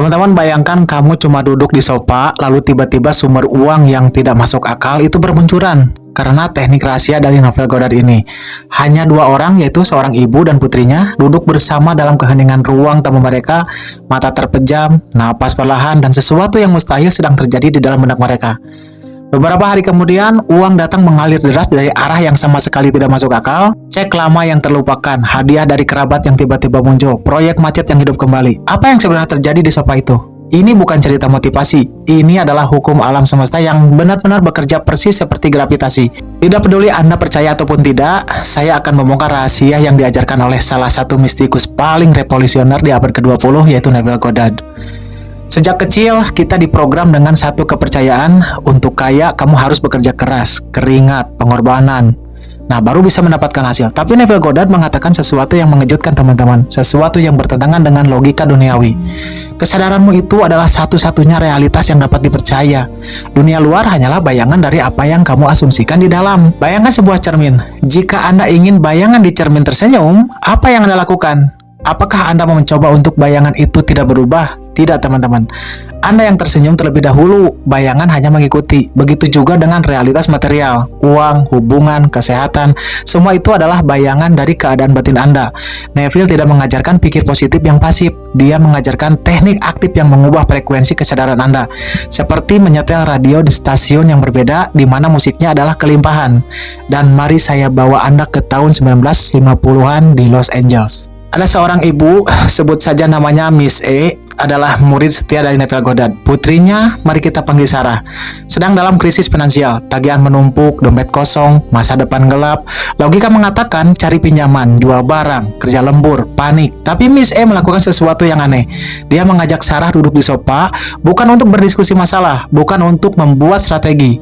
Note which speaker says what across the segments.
Speaker 1: Teman-teman bayangkan kamu cuma duduk di sofa, lalu tiba-tiba sumber uang yang tidak masuk akal itu bermunculan. Karena teknik rahasia dari novel Godard ini. Hanya dua orang, yaitu seorang ibu dan putrinya, duduk bersama dalam keheningan ruang tamu mereka, mata terpejam, napas perlahan, dan sesuatu yang mustahil sedang terjadi di dalam benak mereka. Beberapa hari kemudian, uang datang mengalir deras dari arah yang sama sekali tidak masuk akal. Cek lama yang terlupakan, hadiah dari kerabat yang tiba-tiba muncul, proyek macet yang hidup kembali. Apa yang sebenarnya terjadi di sofa itu? Ini bukan cerita motivasi. Ini adalah hukum alam semesta yang benar-benar bekerja persis seperti gravitasi. Tidak peduli Anda percaya ataupun tidak, saya akan membongkar rahasia yang diajarkan oleh salah satu mistikus paling revolusioner di abad ke-20, yaitu Neville Goddard. Sejak kecil, kita diprogram dengan satu kepercayaan, untuk kaya kamu harus bekerja keras, keringat, pengorbanan. Nah, baru bisa mendapatkan hasil. Tapi Neville Goddard mengatakan sesuatu yang mengejutkan teman-teman, sesuatu yang bertentangan dengan logika duniawi. Kesadaranmu itu adalah satu-satunya realitas yang dapat dipercaya. Dunia luar hanyalah bayangan dari apa yang kamu asumsikan di dalam. Bayangkan sebuah cermin. Jika Anda ingin bayangan di cermin tersenyum, apa yang Anda lakukan? Apakah Anda mau mencoba untuk bayangan itu tidak berubah? Tidak, teman-teman. Anda yang tersenyum terlebih dahulu, bayangan hanya mengikuti. Begitu juga dengan realitas material, uang, hubungan, kesehatan, semua itu adalah bayangan dari keadaan batin Anda. Neville tidak mengajarkan pikir positif yang pasif. Dia mengajarkan teknik aktif yang mengubah frekuensi kesadaran Anda. Seperti menyetel radio di stasiun yang berbeda, di mana musiknya adalah kelimpahan. Dan mari saya bawa Anda ke tahun 1950-an di Los Angeles. Ada seorang ibu, sebut saja namanya Miss E, adalah murid setia dari Neville Goddard. Putrinya, mari kita panggil Sarah, sedang dalam krisis finansial, tagihan menumpuk, dompet kosong, masa depan gelap. Logika mengatakan cari pinjaman, jual barang, kerja lembur, panik. Tapi Miss E melakukan sesuatu yang aneh. Dia mengajak Sarah duduk di sofa, bukan untuk berdiskusi masalah, bukan untuk membuat strategi,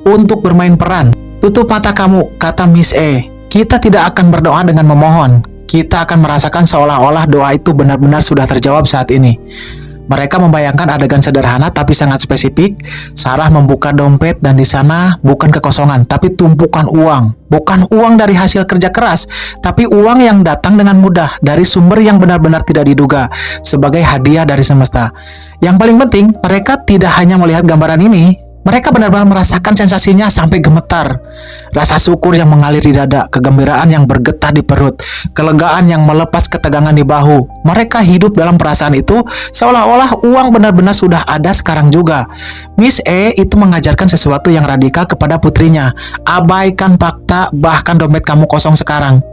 Speaker 1: untuk bermain peran. Tutup mata kamu, kata Miss E. Kita tidak akan berdoa dengan memohon. Kita akan merasakan seolah-olah doa itu benar-benar sudah terjawab saat ini. Mereka membayangkan adegan sederhana tapi sangat spesifik. Sarah membuka dompet dan di sana bukan kekosongan, tapi tumpukan uang. Bukan uang dari hasil kerja keras, tapi uang yang datang dengan mudah dari sumber yang benar-benar tidak diduga, sebagai hadiah dari semesta. Yang paling penting, mereka tidak hanya melihat gambaran ini, mereka benar-benar merasakan sensasinya sampai gemetar. Rasa syukur yang mengalir di dada, kegembiraan yang bergetar di perut, kelegaan yang melepas ketegangan di bahu. Mereka hidup dalam perasaan itu seolah-olah uang benar-benar sudah ada sekarang juga. Miss E itu mengajarkan sesuatu yang radikal kepada putrinya. Abaikan fakta, bahkan dompet kamu kosong sekarang.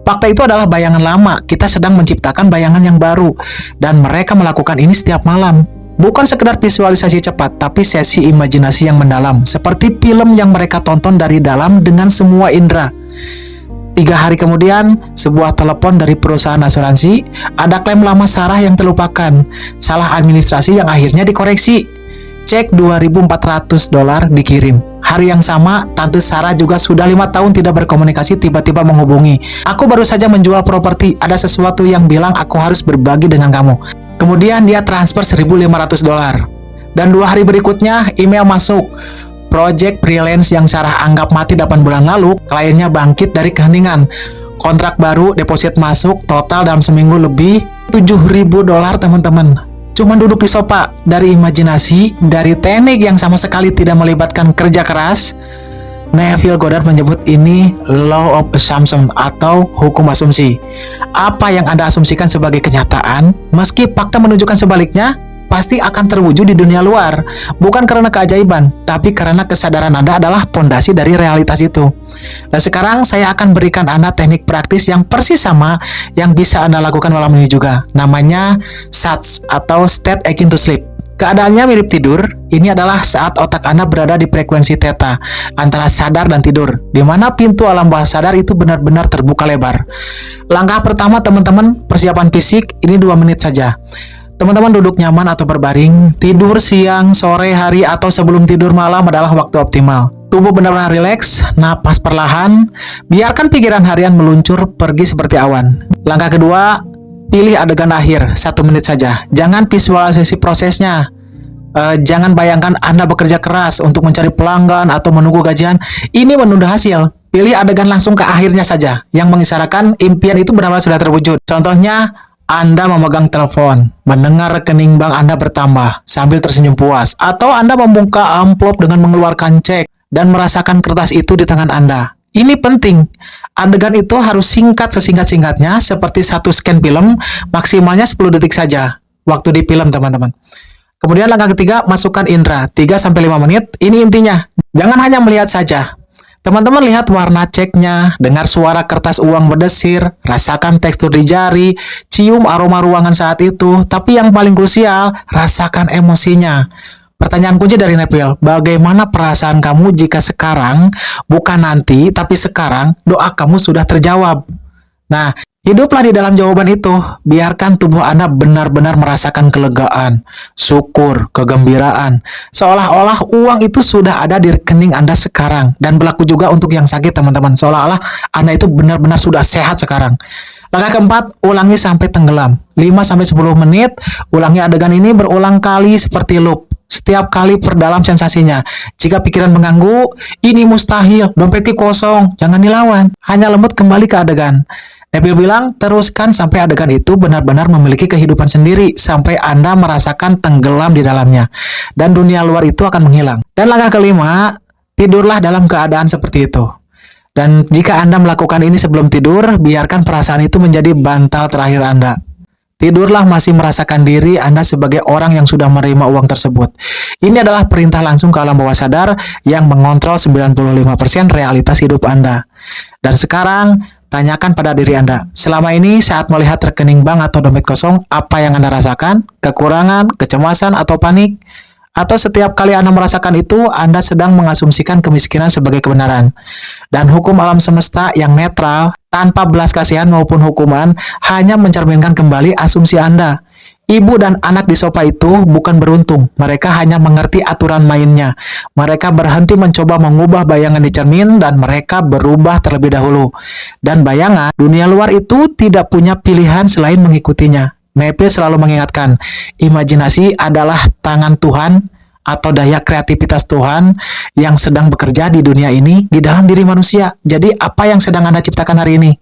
Speaker 1: Fakta itu adalah bayangan lama, kita sedang menciptakan bayangan yang baru. Dan mereka melakukan ini setiap malam. Bukan sekedar visualisasi cepat, tapi sesi imajinasi yang mendalam, seperti film yang mereka tonton dari dalam dengan semua indera. 3 hari kemudian, sebuah telepon dari perusahaan asuransi, ada klaim lama Sarah yang terlupakan, salah administrasi yang akhirnya dikoreksi. Cek $2.400 dikirim. Hari yang sama, Tante Sarah juga sudah 5 tahun tidak berkomunikasi tiba-tiba menghubungi. Aku baru saja menjual properti, ada sesuatu yang bilang aku harus berbagi dengan kamu. Kemudian dia transfer $1.500. Dan 2 hari berikutnya, email masuk. Project freelance yang Sarah anggap mati 8 bulan lalu, kliennya bangkit dari keheningan. Kontrak baru, deposit masuk, total dalam seminggu lebih $7.000, teman-teman. Cuma duduk di sofa, dari imajinasi, dari teknik yang sama sekali tidak melibatkan kerja keras. Neville Goddard menyebut ini law of assumption atau hukum asumsi. Apa yang Anda asumsikan sebagai kenyataan, meski fakta menunjukkan sebaliknya, pasti akan terwujud di dunia luar. Bukan karena keajaiban, tapi karena kesadaran Anda adalah pondasi dari realitas itu. Dan sekarang saya akan berikan Anda teknik praktis yang persis sama yang bisa Anda lakukan malam ini juga. Namanya SATS atau State Akin to Sleep. Keadaannya mirip tidur. Ini adalah saat otak Anda berada di frekuensi theta, antara sadar dan tidur, di mana pintu alam bawah sadar itu benar-benar terbuka lebar. Langkah pertama, teman-teman, persiapan fisik. Ini 2 menit saja. Teman-teman duduk nyaman atau berbaring. Tidur siang, sore, hari, atau sebelum tidur malam adalah waktu optimal. Tubuh benar-benar rileks, napas perlahan. Biarkan pikiran harian meluncur pergi seperti awan. Langkah kedua, pilih adegan akhir, 1 menit saja. Jangan visualisasi prosesnya. Jangan bayangkan Anda bekerja keras untuk mencari pelanggan atau menunggu gajian. Ini menunda hasil. Pilih adegan langsung ke akhirnya saja, yang mengisyaratkan impian itu benar-benar sudah terwujud. Contohnya, Anda memegang telepon, mendengar rekening bank Anda bertambah sambil tersenyum puas, atau Anda membuka amplop dengan mengeluarkan cek dan merasakan kertas itu di tangan Anda. Ini penting. Adegan itu harus singkat sesingkat-singkatnya, seperti satu scan film, maksimalnya 10 detik saja. Waktu di film, teman-teman. Kemudian langkah ketiga, masukkan indera 3-5 menit. Ini intinya. Jangan hanya melihat saja. Teman-teman lihat warna ceknya, dengar suara kertas uang berdesir, rasakan tekstur di jari, cium aroma ruangan saat itu, tapi yang paling krusial, rasakan emosinya. Pertanyaan kunci dari Neville, bagaimana perasaan kamu jika sekarang, bukan nanti, tapi sekarang, doa kamu sudah terjawab? Nah, hiduplah di dalam jawaban itu. Biarkan tubuh Anda benar-benar merasakan kelegaan, syukur, kegembiraan. Seolah-olah uang itu sudah ada di rekening Anda sekarang. Dan berlaku juga untuk yang sakit, teman-teman. Seolah-olah Anda itu benar-benar sudah sehat sekarang. Langkah keempat, ulangi sampai tenggelam. 5-10 menit, ulangi adegan ini berulang kali seperti loop. Setiap kali perdalam sensasinya. Jika pikiran mengganggu, ini mustahil, dompetnya kosong, jangan dilawan. Hanya lembut kembali ke adegan. Neville bilang, teruskan sampai adegan itu benar-benar memiliki kehidupan sendiri, sampai Anda merasakan tenggelam di dalamnya. Dan dunia luar itu akan menghilang. Dan langkah kelima, tidurlah dalam keadaan seperti itu. Dan jika Anda melakukan ini sebelum tidur, biarkan perasaan itu menjadi bantal terakhir Anda. Tidurlah masih merasakan diri Anda sebagai orang yang sudah menerima uang tersebut. Ini adalah perintah langsung ke alam bawah sadar yang mengontrol 95% realitas hidup Anda. Dan sekarang, tanyakan pada diri Anda, selama ini saat melihat rekening bank atau dompet kosong, apa yang Anda rasakan? Kekurangan, kecemasan, atau panik? Atau setiap kali Anda merasakan itu, Anda sedang mengasumsikan kemiskinan sebagai kebenaran. Dan hukum alam semesta yang netral, tanpa belas kasihan maupun hukuman, hanya mencerminkan kembali asumsi Anda. Ibu dan anak di sofa itu bukan beruntung, mereka hanya mengerti aturan mainnya. Mereka berhenti mencoba mengubah bayangan di cermin dan mereka berubah terlebih dahulu. Dan bayangan, dunia luar itu tidak punya pilihan selain mengikutinya. Neville selalu mengingatkan, imajinasi adalah tangan Tuhan atau daya kreativitas Tuhan yang sedang bekerja di dunia ini, di dalam diri manusia. Jadi apa yang sedang Anda ciptakan hari ini?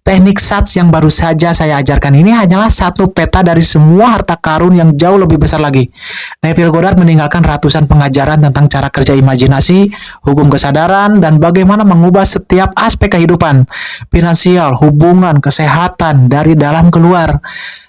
Speaker 1: Teknik SATS yang baru saja saya ajarkan ini hanyalah satu peta dari semua harta karun yang jauh lebih besar lagi. Neville Goddard meninggalkan ratusan pengajaran tentang cara kerja imajinasi, hukum kesadaran, dan bagaimana mengubah setiap aspek kehidupan, finansial, hubungan, kesehatan, dari dalam keluar.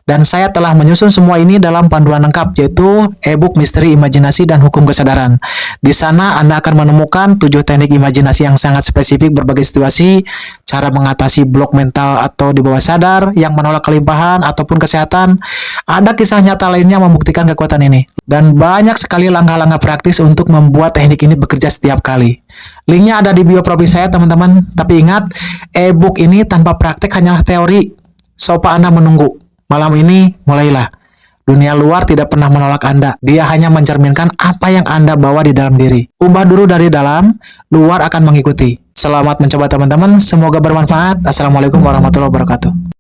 Speaker 1: Dan saya telah menyusun semua ini dalam panduan lengkap, yaitu e-book Misteri Imajinasi dan Hukum Kesadaran. Di sana Anda akan menemukan 7 teknik imajinasi yang sangat spesifik berbagai situasi, cara mengatasi blok mental atau di bawah sadar yang menolak kelimpahan ataupun kesehatan. Ada kisah nyata lainnya membuktikan kekuatan ini. Dan banyak sekali langkah-langkah praktis untuk membuat teknik ini bekerja setiap kali. Linknya ada di bio profil saya, teman-teman. Tapi ingat, e-book ini tanpa praktek hanyalah teori. Sopa Anda menunggu. Malam ini, mulailah. Dunia luar tidak pernah menolak Anda. Dia hanya mencerminkan apa yang Anda bawa di dalam diri. Ubah dulu dari dalam, luar akan mengikuti. Selamat mencoba, teman-teman. Semoga bermanfaat. Assalamualaikum warahmatullahi wabarakatuh.